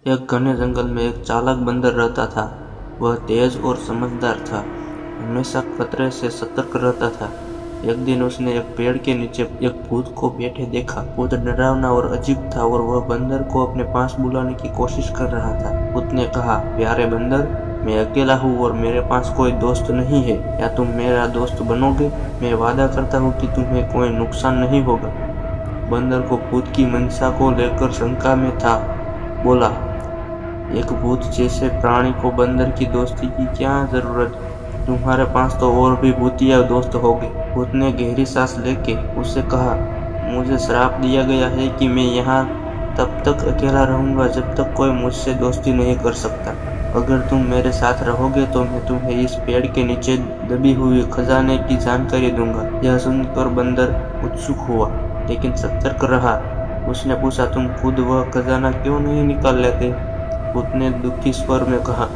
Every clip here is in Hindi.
एक घने जंगल में एक चालाक बंदर रहता था। वह तेज और समझदार था, हमेशा खतरे से सतर्क रहता था। एक दिन उसने एक पेड़ के नीचे एक भूत को बैठे देखा। भूत डरावना और अजीब था और वह बंदर को अपने पास बुलाने की कोशिश कर रहा था। भूत ने कहा, प्यारे बंदर, मैं अकेला हूँ और मेरे पास कोई दोस्त नहीं है। क्या तुम मेरा दोस्त बनोगे? मैं वादा करता हूँ कि तुम्हें कोई नुकसान नहीं होगा। बंदर को भूत की मंशा को लेकर शंका में था। बोला, एक भूत जैसे प्राणी को बंदर की दोस्ती की क्या जरूरत? तुम्हारे पास तो और भी भूतिया दोस्त होंगे। भूत ने गहरी सांस लेके उसे कहा, मुझे श्राप दिया गया है कि मैं यहाँ तब तक अकेला रहूंगा जब तक कोई मुझसे दोस्ती नहीं कर सकता। अगर तुम मेरे साथ रहोगे तो मैं तुम्हें इस पेड़ के नीचे दबी हुई खजाने की जानकारी दूंगा। यह सुनकर बंदर उत्सुक हुआ, लेकिन सतर्क रहा। उसने पूछा, तुम खुद वह खजाना क्यों नहीं निकाल लेते? भूत ने दुखी स्वर में कहा,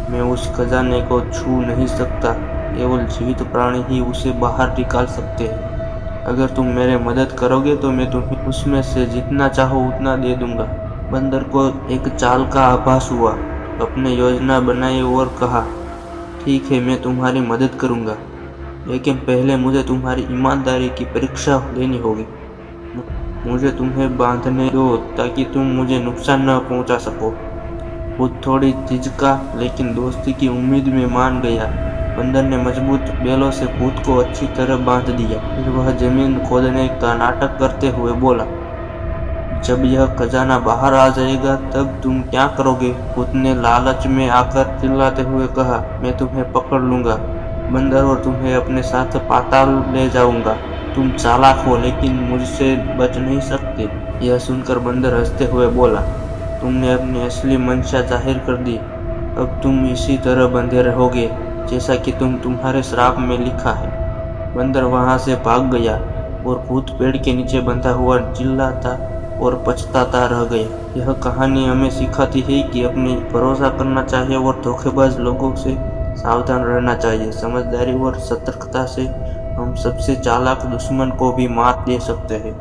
मैं उस खजाने को छू नहीं सकता। केवल जीवित प्राणी ही उसे बाहर निकाल सकते हैं। अगर तुम मेरे मदद करोगे तो मैं तुम्हें उसमें से जितना चाहो उतना दे दूंगा। बंदर को एक चाल का आभास हुआ। अपने योजना बनाई और कहा, ठीक है, मैं तुम्हारी मदद करूंगा, लेकिन पहले मुझे तुम्हारी ईमानदारी की परीक्षा लेनी होगी। मुझे तुम्हें बांधने दो ताकि तुम मुझे नुकसान न पहुंचा सको। भूत थोड़ी झिझका, लेकिन दोस्ती की उम्मीद में मान गया। बंदर ने मजबूत बेलों से भूत को अच्छी तरह बांध दिया। फिर वह जमीन खोदने का नाटक करते हुए बोला, जब यह खजाना बाहर आ जाएगा तब तुम क्या करोगे? भूत ने लालच में आकर चिल्लाते हुए कहा, मैं तुम्हें पकड़ लूंगा बंदर और तुम्हें अपने साथ पाताल ले जाऊंगा। तुम चालाक हो लेकिन मुझसे बच नहीं सकते। यह सुनकर बंदर हंसते हुए बोला, तुमने अपनी असली मंशा जाहिर कर दी। अब तुम इसी तरह बंधे रहोगे जैसा कि तुम्हारे श्राप में लिखा है। बंदर वहां से भाग गया और भूत पेड़ के नीचे बंधा हुआ चिल्लाता और पछताता रह गया। यह कहानी हमें सिखाती है कि अपने भरोसा करना चाहिए और धोखेबाज लोगों से सावधान रहना चाहिए। समझदारी और सतर्कता से हम सबसे चालाक दुश्मन को भी मात दे सकते हैं।